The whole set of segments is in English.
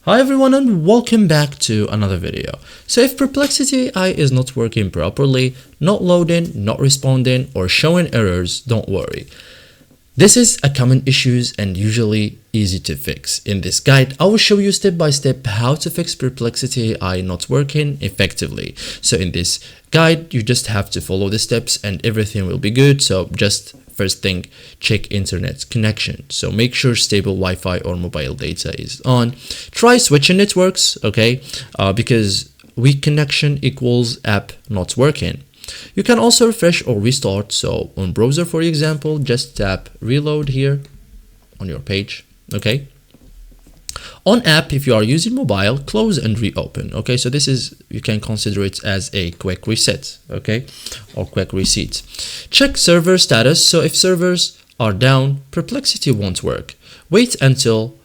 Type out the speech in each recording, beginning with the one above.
Hi everyone and welcome back to another video. So if Perplexity AI is not working properly, not loading, not responding, or showing errors, don't worry. This is a common issue and usually easy to fix. In this guide, I will show you step by step how to fix Perplexity AI not working effectively. So in this guide, you just have to follow the steps and everything will be good. So just first thing, check internet connection. So make sure stable Wi-Fi or mobile data is on. Try switching networks, okay? Because weak connection equals app not working. You can also refresh or restart. So on browser, for example, just tap reload here on your page, okay? On app, if you are using mobile, close and reopen, okay? So this is, you can consider it as a quick reset, okay? Or quick reset. Check server status. So if servers are down, Perplexity won't work. Wait until,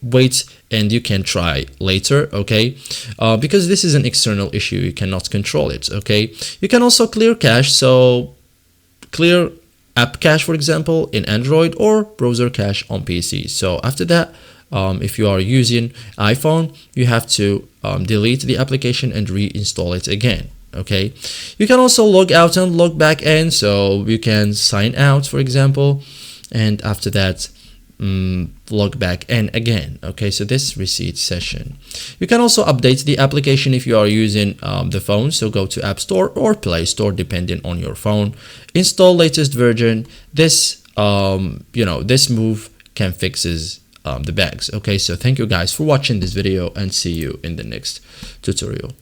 wait and you can try later, okay? Because this is an external issue, you cannot control it, okay? You can also clear cache. So clear app cache, for example, in Android or browser cache on PC. So after that, if you are using iPhone, you have to delete the application and reinstall it again, okay? You can also log out and log back in. So you can sign out, for example, and after that, log back in again, okay? So this reset session. You can also update the application if you are using the phone. So go to App Store or Play Store depending on your phone. Install latest version. This this move can fixes the bugs, okay? So thank you guys for watching this video and see you in the next tutorial.